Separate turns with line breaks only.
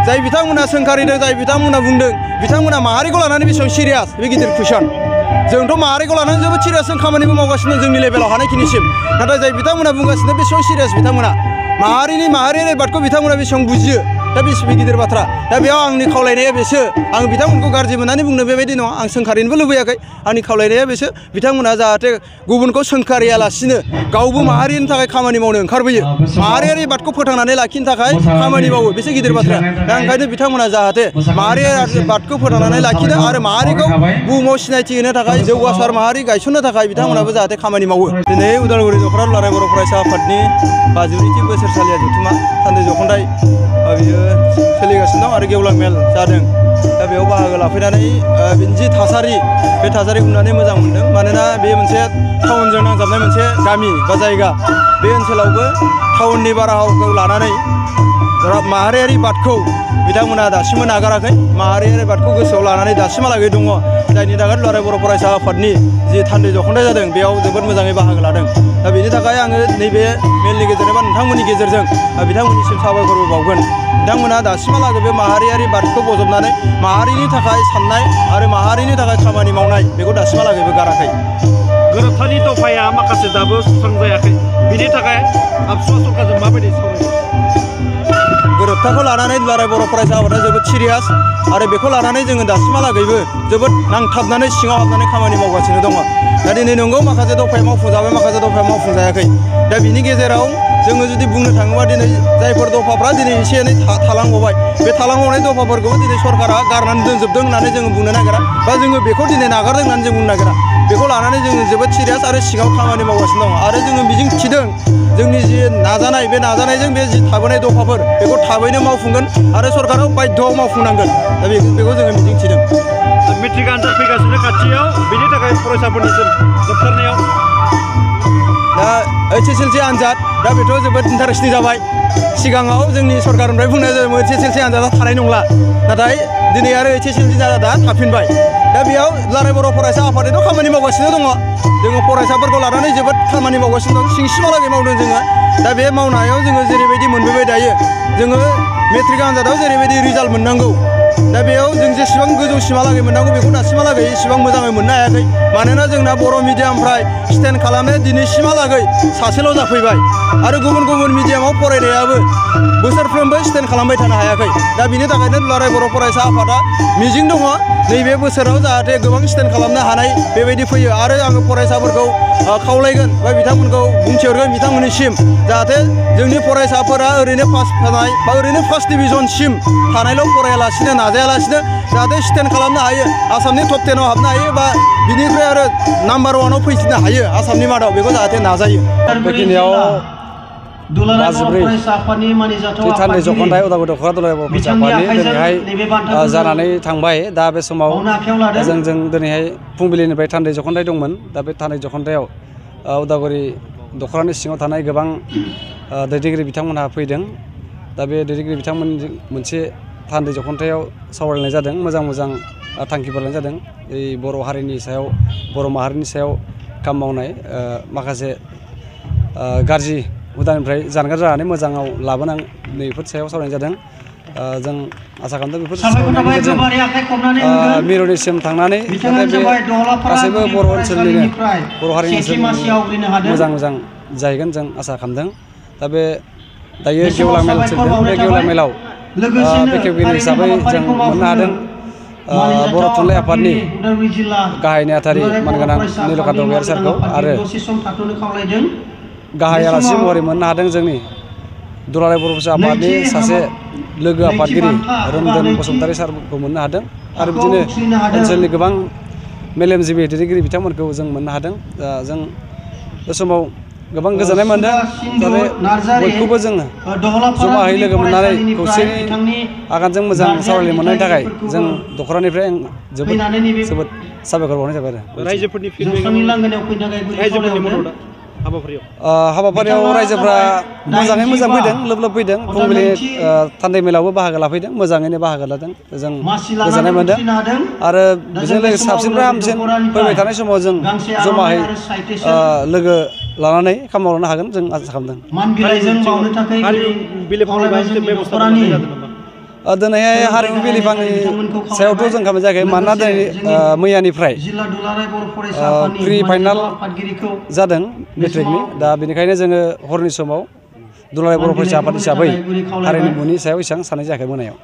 जाय बिथांमोना सोंखारिदों जाय बिथांमोना बुंदों बिथांमोना माहारिखौ लानानै बेसेबां सिरियास बे गिदिर कुइसन जोंथ' माहारिखौ लानानै जोबोद सिरियास जों खामानिबो मावगासिनो जोंनि लेभेलाव हानायखिनिसिम नाथाय जाय बिथांमोना बुंगासिनो बेसेबां सिरियास बिथांमोना माहारियारि बादखौ बिथांमोना बेसेबां बुजियो दा बेसेबां गिदिर बाथ्रा दा बेयाव आंनि खावलायनाया बेसो आं बिथांमोनखौ गाज्रि मोननानै बुंनो बेबायदि नङा आं सोंखारिनोबो लुबैयाखै आंनि खावलायनाया बेसो बिथांमोना जाहाथे गुबुनखौ सोंखारियालासिनो गावबो माहारिनि थाखाय खामानि मावनो ओंखारबोयो माहारियारि बादखौ फोथांनानै लाखिनो थाखाय खामानि मावो बेसो गिदिर बाथ्रा दा ओंखायनो बिथांमोना जाहाथे माहारियारि बादखौ फोथांनानै लाखिनो आरो माहारिखौ बुहुमाव सिनायथि होनो थाखाय जौगासार माहारि गायसननो थाखाय बिथांमोनाबो जाहाथे खामानि मावो दिनै उदालगुरि दख'रा दुलाराय बर' फरायसा आफादनि 52थि बोसोरसालिया जथुमा सानदै जख'न्दाय बियो सोलिगासिनो दं आरो गेवलां मेल जादों दा बेयाव बाहागो लाफैनानै जि थासारि बे थासारिखौ नुनानै मोजां मोनदों मानोना बे मोनसे टाउनजों नांजाबनाय मोनसे गामि बा जायगा बे ओनसोलावबो टाउननि बारहावाखौ लानानै माहारियारि बादखौ बिथांमोना दासिमबो नागाराखै माहारियारि बादखौ गोसोआव लानानै दासिमहालागै दङ जायनि थाखाय दुलाराय बर' फरायसा आफादनि जि थान्दै जख'न्दाय जादों बेयाव जोबोद मोजाङै बाहागो लादों दा बेनि थाखाय आङो नैबे मेलनि गेजेरजों बा नोंथांमोननि गेजेरजों बिथांमोननिसिम साबायखरबो बावगोन बिथांमोना दासिमहालागै बे माहारियारि बादखौ बजबनानै माहारिनि थाखाय साननाय आरो माहारिनि थाखाय खामानि मावनाय बेखौ दासिमहालागैबो गाराखै
गोरोबथानि दफाया माखासे दाबो सुस्रांजायाखै बिनि थाखाय आबसुवा सरकारजों माबायदि सावरायगोन
गोरोबथाखौ लानानै दुलाराय बर' फरायसा आफादा जोबोद सिरियास आरो बेखौ लानानै जोङो दासिमहालागैबो जोबोद नांथाबनानै सिङाव हाबनानै खामानि मावगासिनो दङ दा दिनै नंगौ माखासे दफाया मावफुंजाबाय माखासे दफाया मावफुंजायाखै दा बिनि गेजेराव जोङो जुदि बुंनो थाङोबा दिनै जायफोर दफाफ्रा दिनै एसे एनै थालांबावबाय बे थालांबावनाय दफाफोरखौबो दिनै सरकारा गारनानै दोनजोबदों होननानै जोङो बुंनो नागिरा बा जोङो बेखौ दिनै नागारदों होननानै जों बुंनो नागिरा बेखौ लानानै जोङो जोबोद सिरियास आरो सिङाव खामानि मावगासिनो दङ आरो जोङो मिजिं थिदों जोंनि जि नाजानाय बे नाजानायजों बे जि थाबोनाय दफाफोर बेखौ थाबैनो मावफुंगोन आरो सरकाराव बाध्य'आव मावफुंनांगोन दा बेखौ जोङो मिजिं थिदों
मेट्रिक आनजाद फैगासिनो खाथियाव बेनि थाखाय फरायसाफोरनिसिम जोबथारनायाव
दा HSLC आनजाद दा बेथ' जोबोद इन्टारेस्टिं जाबाय सिगाङाव जोंनि सरकारनिफ्राय बुंनाय जादोंमोन HSLC आनजादा थानाय नंला नाथाय दिनै आरो HSLC आनजादा थाफिनबाय दा बेयाव दुलाराय बर' फरायसा आफादाथ' खामानि मावगासिनो दङ जोङो फरायसाफोरखौ लानानै जोबोद खामानि मावगासिनो दं सिंसिमहालागै मावदों जोङो दा बे मावनायाव जोङो जेरैबायदि मोनबोबाय दायो जोङो मेट्रिक आनजादाव जेरैबायदि रिजाल्ट मोननांगौ दा बेयाव जों जेसेबां गोजौसिमहालागै मोननांगौ बेखौ दासिमहालागै एसेबां मोजाङै मोननो हायाखै मानोना जोंना बर' मिडियामनिफ्राय स्टेन्ड खालामनाया दिनैसिमहालागै सासेल' जाफैबाय आरो गुबुन मिडियामाव फरायनायाबो बोसोरफ्रोमबो स्टेन्ड खालामबाय थानो हायाखै दा बिनि थाखायनो दुलाराय बर' फरायसा आफादा मिजिं दङ नैबे बोसोराव जाहाथे गोबां स्टेन्ड खालामनो हानाय बेबायदि फैयो आरो आङो फरायसाफोरखौ खावलायगोन बा बिथांमोनखौ बुंथिहरगोन बिथांमोननिसिम जाहाथे जोंनि फरायसाफोरा ओरैनो पास जानाय बा ओरैनो फार्स्ट डिभिजनसिम थानायल' फरायालासिनो नाजायालासिनो जाहाथे स्टेन्ड खालामनो हायो आसामनि टप 10आव हाबनो हायो बा बिनिफ्राय आरो नाम्बार 1आव फैफिननो हायो आसामनि मादाव बेखौ जाहाथे नाजायो
बेखिनियाव 52 थान्दै जख'न्दाय उदालगुरि दख'रा दुलाराय बर' फरायसा आफादनि दिनैहाय जानानै थांबाय दा बे समाव जों दिनैहाय फुंबिलिनिफ्राय थान्दै जख'न्दाय दंमोन दा बे थान्दै जख'न्दायाव उदालगुरि दख'रानि सिङाव थानाय गोबां दैदेनगिरि बिथांमोनहा फैदों दा बे दैदेनगिरि बिथांमोनजों मोनसे थान्दै जख'न्दायाव सावरायनाय जादों मोजां थांखिफोर लानाय जादों बर' हारिनि सायाव बर' माहारिनि सायाव खामानि मावनाय माखासे गाज्रि हुदानिफ्राय जानगार जानानै मोजाङाव लाबोनायफोर सायाव सावरायनाय जादों जों आसा खालामदों बेफोर मिरुनिसिम थांनानै बे गासैबो बर' ओनसोलनिनो बर' हारिनि मोजां जाहैगोन जों आसा खालामदों दा बे दायो गेवलां मेल सोलिदों बे गेवलां मेलाव बेखेवगिरि हिसाबै जों मोननो हादों बर' थुनलाइ आफादनि गाहाय नेहाथारि मानगोनां नीलकान्त गयारी सारखौ आरो गाहाय आलासि महरै मोननो हादों जोंनि दुलाराय बर' फरायसा आफादनि सासे लोगो आफादगिरि रोमदोन बसुमतारी सारखौ मोननो हादों आरो बिदिनो ओनसोलनि गोबां मेलेमजिबि दैदेनगिरि बिथांमोनखौ जों मोननो हादों जों बे समाव गोबां गोजोननाय मोनदों जाहाथे बयखौबो जोङो जमायै लोगो मोननानै खौसेनि आगानजों मोजां सावरायनो मोननायनि थाखाय जों दख'रानिफ्राय जोबोद साबायखर बावनाय जाबाय आरो
रायजोफोरनि
हाबाफारियाव रायजोफ्रा मोजाङै मोजां फैदों लोब फैदों फुंबिलि थान्दै मेलावबो बाहागो लाफैदों मोजाङैनो बाहागो लादों जों गोजोननाय मोनदों आरो बेजों लोगोसे साबसिननिफ्राय हामसिन फैबाय थानाय समाव जों जमायै लोगो लानानै खामानि मावलांनो हागोन जों आसा खालामदों दिनैहाय हारिमु बिलिफांनि सायावथ' जों खालामनाय जायाखै मानोना दिनै मैयानिफ्राय प्रि फाइनाल जादों मेट्रिकनि दा बेनिखायनो जोङो हरनि समाव दुलाराय बर' फरायसा आफाद हिसाबै हारिमुनि सायाव एसेबां साननाय जायाखै मोनायाव